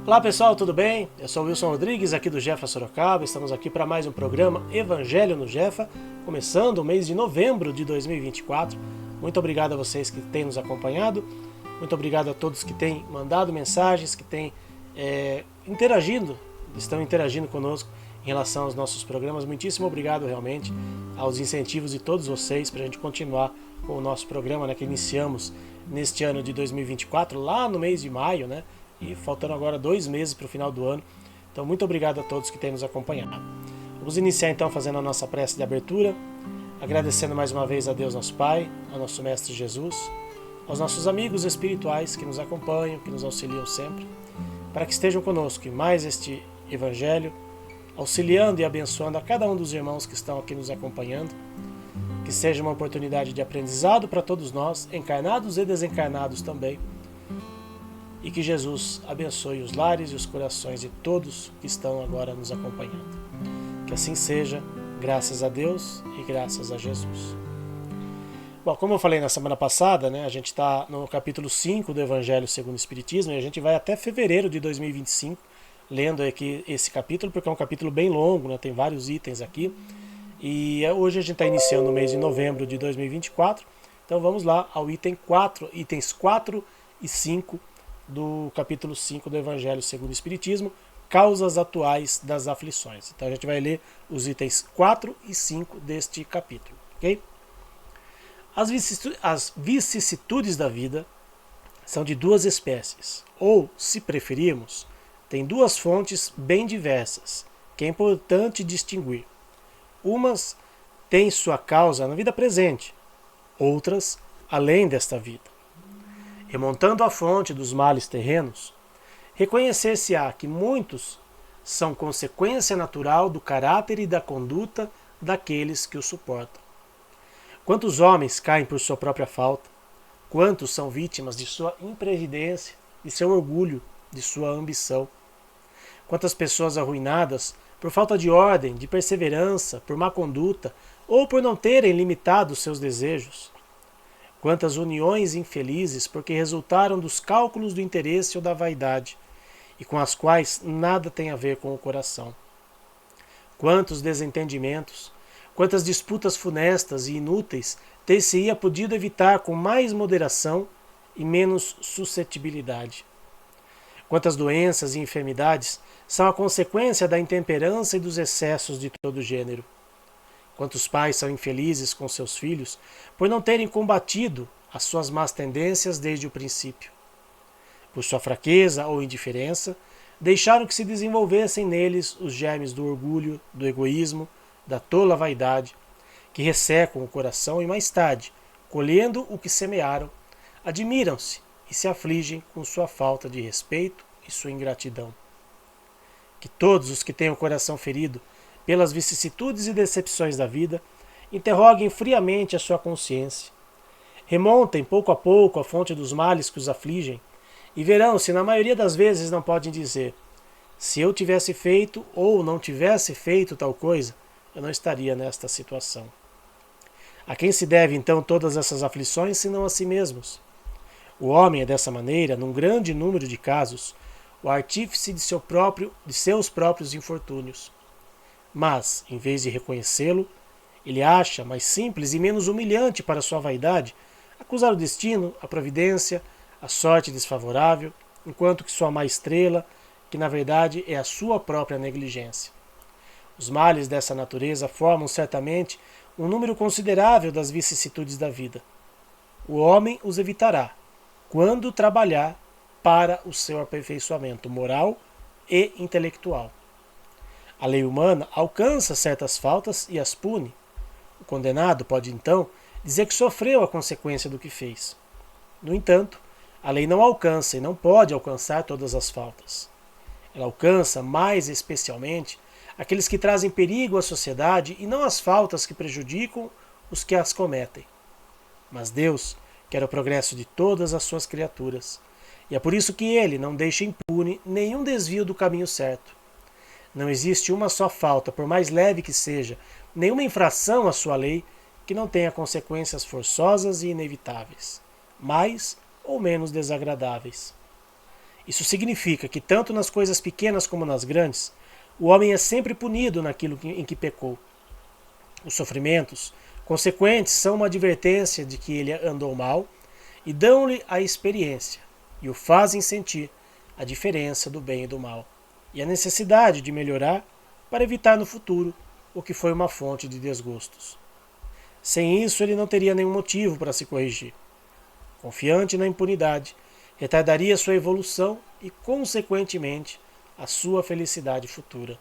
Olá pessoal, tudo bem? Eu sou o Wilson Rodrigues, aqui do Jefa Sorocaba. Estamos aqui para mais um programa Evangelho no Jefa, começando o mês de novembro de 2024. Muito obrigado a vocês que têm nos acompanhado, muito obrigado a todos que têm mandado mensagens, que têm estão interagindo conosco em relação aos nossos programas. Muitíssimo obrigado realmente aos incentivos de todos vocês para a gente continuar com o nosso programa, né, que iniciamos neste ano de 2024, lá no mês de maio, né? E faltando agora 2 meses para o final do ano. Então, muito obrigado a todos que têm nos acompanhado. Vamos iniciar então fazendo a nossa prece de abertura, agradecendo mais uma vez a Deus nosso Pai, ao nosso Mestre Jesus, aos nossos amigos espirituais que nos acompanham, que nos auxiliam sempre, para que estejam conosco em mais este Evangelho, auxiliando e abençoando a cada um dos irmãos que estão aqui nos acompanhando, que seja uma oportunidade de aprendizado para todos nós, encarnados e desencarnados também, e que Jesus abençoe os lares e os corações de todos que estão agora nos acompanhando. Que assim seja, graças a Deus e graças a Jesus. Bom, como eu falei na semana passada, né, a gente está no capítulo 5 do Evangelho segundo o Espiritismo e a gente vai até fevereiro de 2025 lendo aqui esse capítulo, porque é um capítulo bem longo, né, tem vários itens aqui. E hoje a gente está iniciando o mês de novembro de 2024, então vamos lá ao itens 4 e 5 do capítulo 5 do Evangelho segundo o Espiritismo, causas atuais das aflições. Então a gente vai ler os itens 4 e 5 deste capítulo, ok? As vicissitudes da vida são de duas espécies, ou, se preferirmos, tem duas fontes bem diversas, que é importante distinguir. Umas têm sua causa na vida presente, outras além desta vida. Remontando à fonte dos males terrenos, reconhecer-se-á que muitos são consequência natural do caráter e da conduta daqueles que o suportam. Quantos homens caem por sua própria falta? Quantos são vítimas de sua imprevidência, de seu orgulho, de sua ambição? Quantas pessoas arruinadas por falta de ordem, de perseverança, por má conduta ou por não terem limitado seus desejos? Quantas uniões infelizes porque resultaram dos cálculos do interesse ou da vaidade, e com as quais nada tem a ver com o coração? Quantos desentendimentos, quantas disputas funestas e inúteis ter-se-ia podido evitar com mais moderação e menos suscetibilidade? Quantas doenças e enfermidades são a consequência da intemperança e dos excessos de todo gênero? Quantos pais são infelizes com seus filhos por não terem combatido as suas más tendências desde o princípio? Por sua fraqueza ou indiferença, deixaram que se desenvolvessem neles os germes do orgulho, do egoísmo, da tola vaidade, que ressecam o coração e mais tarde, colhendo o que semearam, admiram-se e se afligem com sua falta de respeito e sua ingratidão. Que todos os que têm o coração ferido pelas vicissitudes e decepções da vida, interroguem friamente a sua consciência. Remontem pouco a pouco a fonte dos males que os afligem e verão se na maioria das vezes não podem dizer: se eu tivesse feito ou não tivesse feito tal coisa, eu não estaria nesta situação. A quem se deve então todas essas aflições, senão a si mesmos? O homem é dessa maneira, num grande número de casos, o artífice de seus próprios infortúnios. Mas, em vez de reconhecê-lo, ele acha mais simples e menos humilhante para sua vaidade acusar o destino, a providência, a sorte desfavorável, enquanto que sua má estrela, que na verdade é a sua própria negligência. Os males dessa natureza formam certamente um número considerável das vicissitudes da vida. O homem os evitará, quando trabalhar para o seu aperfeiçoamento moral e intelectual. A lei humana alcança certas faltas e as pune. O condenado pode, então, dizer que sofreu a consequência do que fez. No entanto, a lei não alcança e não pode alcançar todas as faltas. Ela alcança, mais especialmente, aqueles que trazem perigo à sociedade e não as faltas que prejudicam os que as cometem. Mas Deus quer o progresso de todas as suas criaturas, e é por isso que Ele não deixa impune nenhum desvio do caminho certo. Não existe uma só falta, por mais leve que seja, nenhuma infração à sua lei, que não tenha consequências forçosas e inevitáveis, mais ou menos desagradáveis. Isso significa que tanto nas coisas pequenas como nas grandes, o homem é sempre punido naquilo em que pecou. Os sofrimentos consequentes são uma advertência de que ele andou mal e dão-lhe a experiência e o fazem sentir a diferença do bem e do mal e a necessidade de melhorar para evitar no futuro o que foi uma fonte de desgostos. Sem isso, ele não teria nenhum motivo para se corrigir. Confiante na impunidade, retardaria sua evolução e, consequentemente, a sua felicidade futura.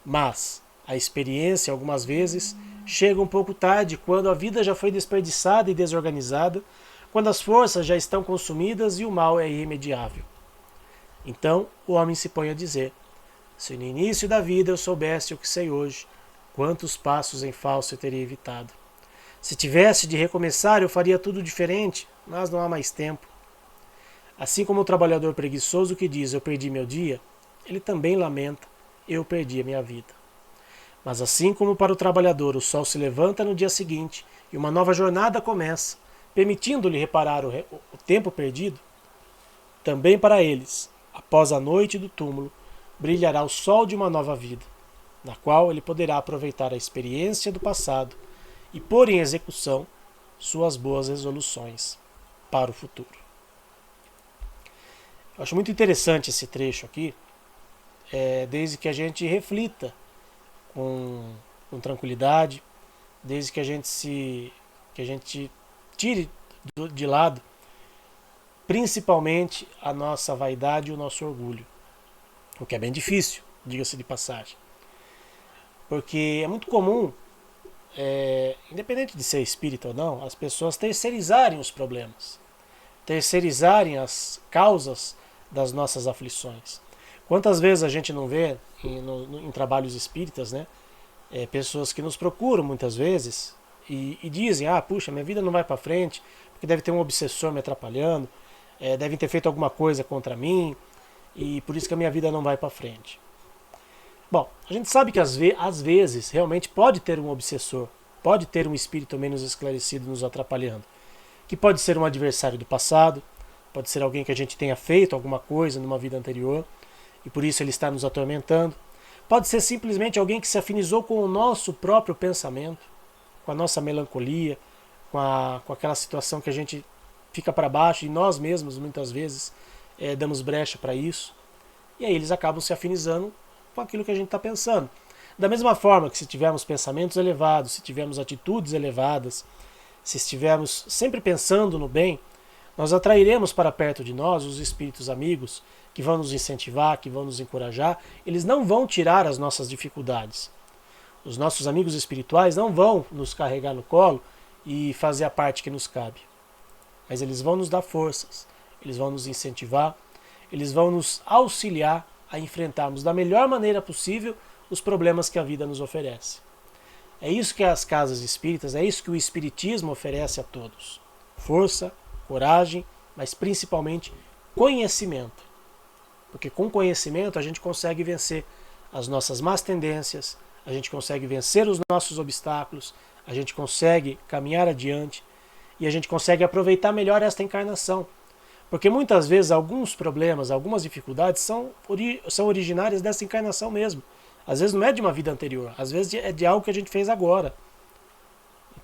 Mas a experiência, algumas vezes, chega um pouco tarde, quando a vida já foi desperdiçada e desorganizada, quando as forças já estão consumidas e o mal é irremediável. Então o homem se põe a dizer: se no início da vida eu soubesse o que sei hoje, quantos passos em falso eu teria evitado. Se tivesse de recomeçar, eu faria tudo diferente, mas não há mais tempo. Assim como o trabalhador preguiçoso que diz: eu perdi meu dia, ele também lamenta: eu perdi a minha vida. Mas assim como para o trabalhador o sol se levanta no dia seguinte e uma nova jornada começa, permitindo-lhe reparar o tempo perdido, também para eles, após a noite do túmulo, brilhará o sol de uma nova vida, na qual ele poderá aproveitar a experiência do passado e pôr em execução suas boas resoluções para o futuro. Eu acho muito interessante esse trecho aqui, desde que a gente reflita com tranquilidade, desde que a gente tire de lado principalmente a nossa vaidade e o nosso orgulho, o que é bem difícil, diga-se de passagem, porque é muito comum, independente de ser espírita ou não, as pessoas terceirizarem os problemas, terceirizarem as causas das nossas aflições. Quantas vezes a gente não vê em trabalhos espíritas, né, pessoas que nos procuram muitas vezes e dizem: puxa, minha vida não vai para frente porque deve ter um obsessor me atrapalhando, devem ter feito alguma coisa contra mim e por isso que a minha vida não vai para frente. Bom, a gente sabe que às vezes realmente pode ter um obsessor, pode ter um espírito menos esclarecido nos atrapalhando, que pode ser um adversário do passado, pode ser alguém que a gente tenha feito alguma coisa numa vida anterior e por isso ele está nos atormentando. Pode ser simplesmente alguém que se afinizou com o nosso próprio pensamento, com a nossa melancolia, com aquela situação que a gente fica para baixo e nós mesmos muitas vezes damos brecha para isso. E aí eles acabam se afinizando com aquilo que a gente está pensando. Da mesma forma que se tivermos pensamentos elevados, se tivermos atitudes elevadas, se estivermos sempre pensando no bem, nós atrairemos para perto de nós os espíritos amigos que vão nos incentivar, que vão nos encorajar. Eles não vão tirar as nossas dificuldades. Os nossos amigos espirituais não vão nos carregar no colo e fazer a parte que nos cabe. Mas eles vão nos dar forças, eles vão nos incentivar, eles vão nos auxiliar a enfrentarmos da melhor maneira possível os problemas que a vida nos oferece. É isso que as casas espíritas, é isso que o espiritismo oferece a todos. Força, coragem, mas principalmente conhecimento. Porque com conhecimento a gente consegue vencer as nossas más tendências, a gente consegue vencer os nossos obstáculos, a gente consegue caminhar adiante e a gente consegue aproveitar melhor esta encarnação. Porque muitas vezes alguns problemas, algumas dificuldades são originárias dessa encarnação mesmo. Às vezes não é de uma vida anterior, às vezes é de algo que a gente fez agora.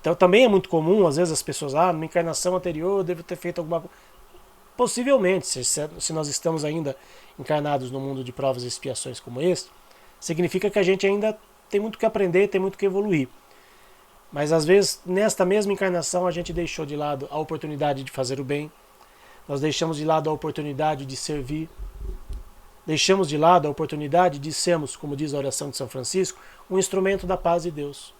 Então também é muito comum, às vezes as pessoas, numa encarnação anterior eu devo ter feito alguma coisa. Possivelmente, se nós estamos ainda encarnados no mundo de provas e expiações como este, significa que a gente ainda tem muito que aprender, tem muito que evoluir. Mas às vezes, nesta mesma encarnação, a gente deixou de lado a oportunidade de fazer o bem, nós deixamos de lado a oportunidade de servir, deixamos de lado a oportunidade de sermos, como diz a oração de São Francisco, um instrumento da paz de Deus.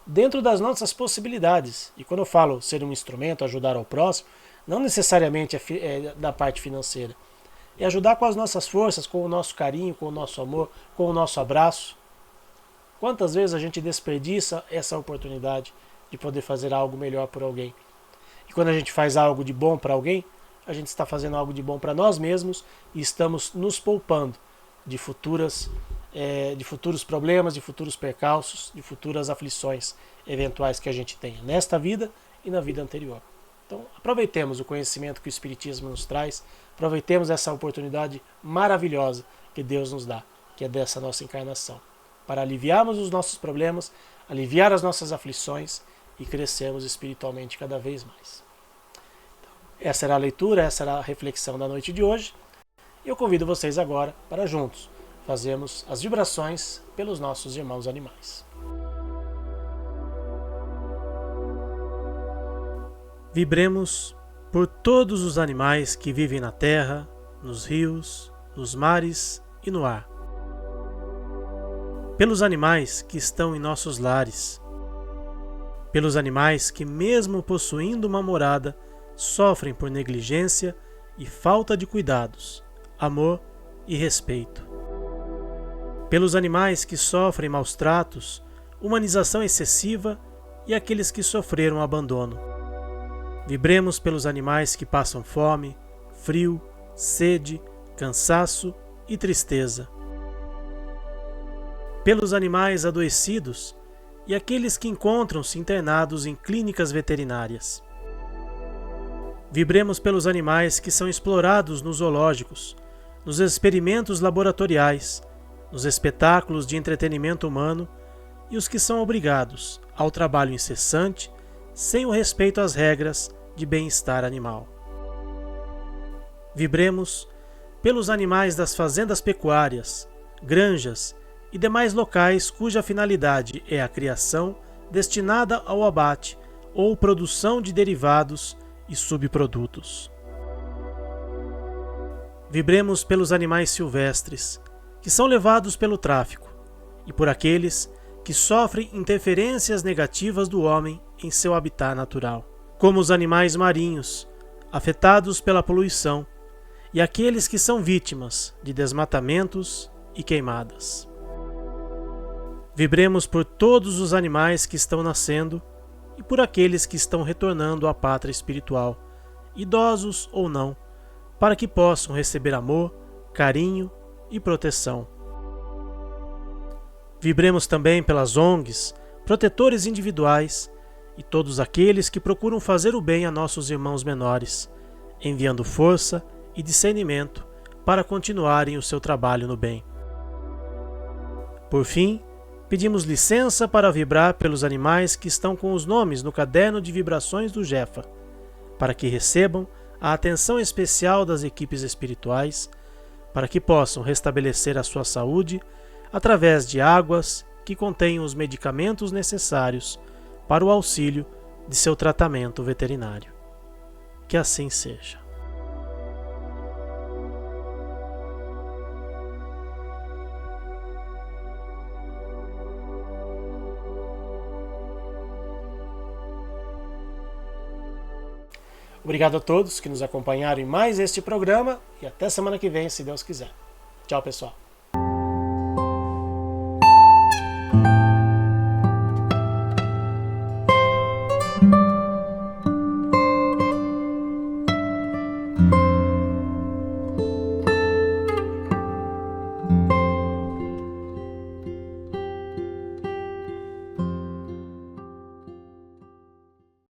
Dentro das nossas possibilidades. E quando eu falo ser um instrumento, ajudar ao próximo, não necessariamente é da parte financeira. É ajudar com as nossas forças, com o nosso carinho, com o nosso amor, com o nosso abraço. Quantas vezes a gente desperdiça essa oportunidade de poder fazer algo melhor por alguém? E quando a gente faz algo de bom para alguém, a gente está fazendo algo de bom para nós mesmos e estamos nos poupando de futuros problemas, de futuros percalços, de futuras aflições eventuais que a gente tenha nesta vida e na vida anterior. Então, aproveitemos o conhecimento que o Espiritismo nos traz, aproveitemos essa oportunidade maravilhosa que Deus nos dá, que é dessa nossa encarnação, para aliviarmos os nossos problemas, aliviar as nossas aflições e crescermos espiritualmente cada vez mais. Então, essa era a leitura, essa era a reflexão da noite de hoje. E eu convido vocês agora para juntos fazermos as vibrações pelos nossos irmãos animais. Vibremos por todos os animais que vivem na terra, nos rios, nos mares e no ar. Pelos animais que estão em nossos lares. Pelos animais que, mesmo possuindo uma morada, sofrem por negligência e falta de cuidados, amor e respeito. Pelos animais que sofrem maus tratos, humanização excessiva e aqueles que sofreram abandono. Vibremos pelos animais que passam fome, frio, sede, cansaço e tristeza. Pelos animais adoecidos e aqueles que encontram-se internados em clínicas veterinárias. Vibremos pelos animais que são explorados nos zoológicos, nos experimentos laboratoriais, nos espetáculos de entretenimento humano e os que são obrigados ao trabalho incessante sem o respeito às regras de bem-estar animal. Vibremos pelos animais das fazendas pecuárias, granjas e demais locais cuja finalidade é a criação destinada ao abate ou produção de derivados e subprodutos. Vibremos pelos animais silvestres, que são levados pelo tráfico, e por aqueles que sofrem interferências negativas do homem em seu habitat natural, como os animais marinhos, afetados pela poluição, e aqueles que são vítimas de desmatamentos e queimadas. Vibremos por todos os animais que estão nascendo e por aqueles que estão retornando à pátria espiritual, idosos ou não, para que possam receber amor, carinho e proteção. Vibremos também pelas ONGs, protetores individuais e todos aqueles que procuram fazer o bem a nossos irmãos menores, enviando força e discernimento para continuarem o seu trabalho no bem. Por fim, pedimos licença para vibrar pelos animais que estão com os nomes no caderno de vibrações do Jefa, para que recebam a atenção especial das equipes espirituais, para que possam restabelecer a sua saúde através de águas que contenham os medicamentos necessários para o auxílio de seu tratamento veterinário. Que assim seja. Obrigado a todos que nos acompanharam em mais este programa e até semana que vem, se Deus quiser. Tchau, pessoal.